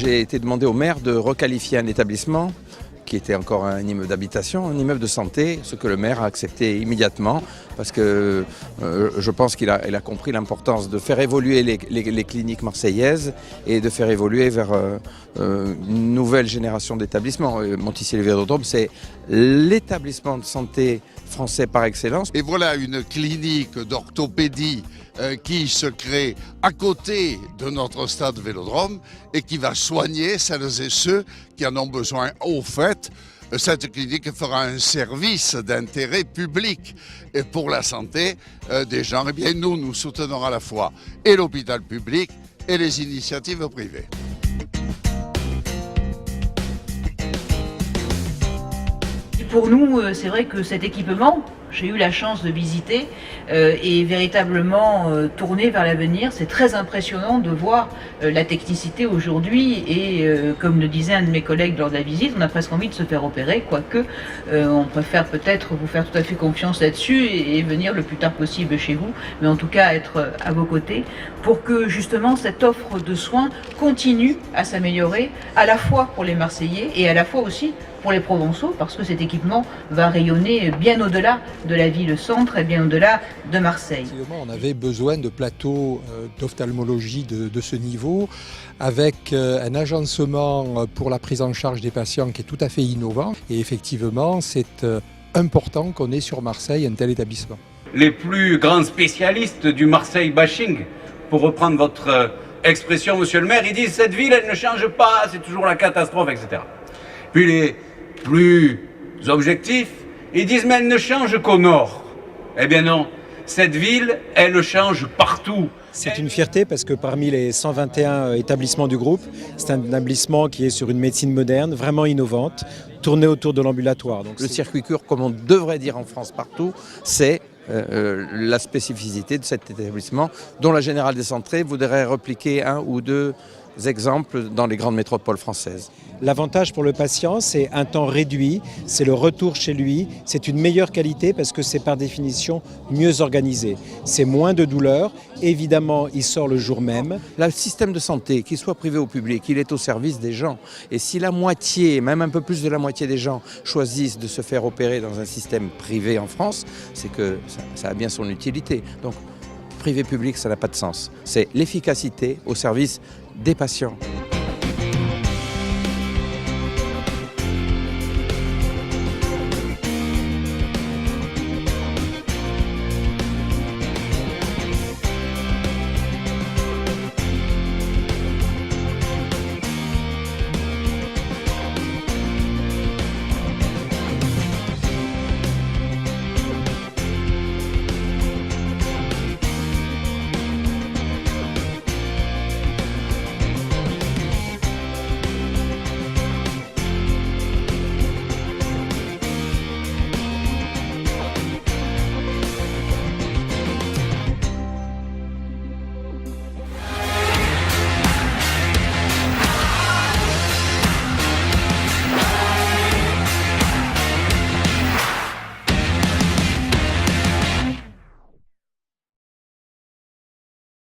j'ai été demandé au maire de requalifier un établissement qui était encore un immeuble d'habitation, un immeuble de santé, ce que le maire a accepté immédiatement parce que je pense qu'il a compris l'importance de faire évoluer les cliniques marseillaises et de faire évoluer vers une nouvelle génération d'établissements. Monticelli-Vélodrome, c'est l'établissement de santé français par excellence. Et voilà une clinique d'orthopédie qui se crée à côté de notre stade Vélodrome et qui va soigner celles et ceux qui en ont besoin. Au fait, cette clinique fera un service d'intérêt public et pour la santé des gens. Eh bien, nous soutenons à la fois et l'hôpital public et les initiatives privées. Pour nous, c'est vrai que cet équipement, j'ai eu la chance de visiter, est véritablement tourné vers l'avenir. C'est très impressionnant de voir la technicité aujourd'hui et comme le disait un de mes collègues lors de la visite, on a presque envie de se faire opérer, quoique on préfère peut-être vous faire tout à fait confiance là-dessus et venir le plus tard possible chez vous, mais en tout cas être à vos côtés pour que justement cette offre de soins continue à s'améliorer à la fois pour les Marseillais et à la fois aussi pour les Provençaux, parce que cet équipement va rayonner bien au-delà de la ville-centre et bien au-delà de Marseille. On avait besoin de plateaux d'ophtalmologie de ce niveau, avec un agencement pour la prise en charge des patients qui est tout à fait innovant. Et effectivement, c'est important qu'on ait sur Marseille un tel établissement. Les plus grands spécialistes du Marseille bashing, pour reprendre votre expression, monsieur le maire, ils disent cette ville, elle ne change pas, c'est toujours la catastrophe, etc. Puis les plus objectifs, ils disent mais elle ne change qu'au nord. Eh bien non, cette ville, elle change partout. C'est une fierté parce que parmi les 121 établissements du groupe, c'est un établissement qui est sur une médecine moderne, vraiment innovante, tournée autour de l'ambulatoire. Le circuit court, comme on devrait dire en France partout, c'est la spécificité de cet établissement dont la Générale des Centrées voudrait repliquer un ou deux exemples dans les grandes métropoles françaises. L'avantage pour le patient, c'est un temps réduit, c'est le retour chez lui, c'est une meilleure qualité parce que c'est par définition mieux organisé. C'est moins de douleur, évidemment il sort le jour même. Le système de santé, qu'il soit privé ou public, il est au service des gens. Et si la moitié, même un peu plus de la moitié des gens choisissent de se faire opérer dans un système privé en France, c'est que ça a bien son utilité. Donc privé-public, ça n'a pas de sens. C'est l'efficacité au service des patients.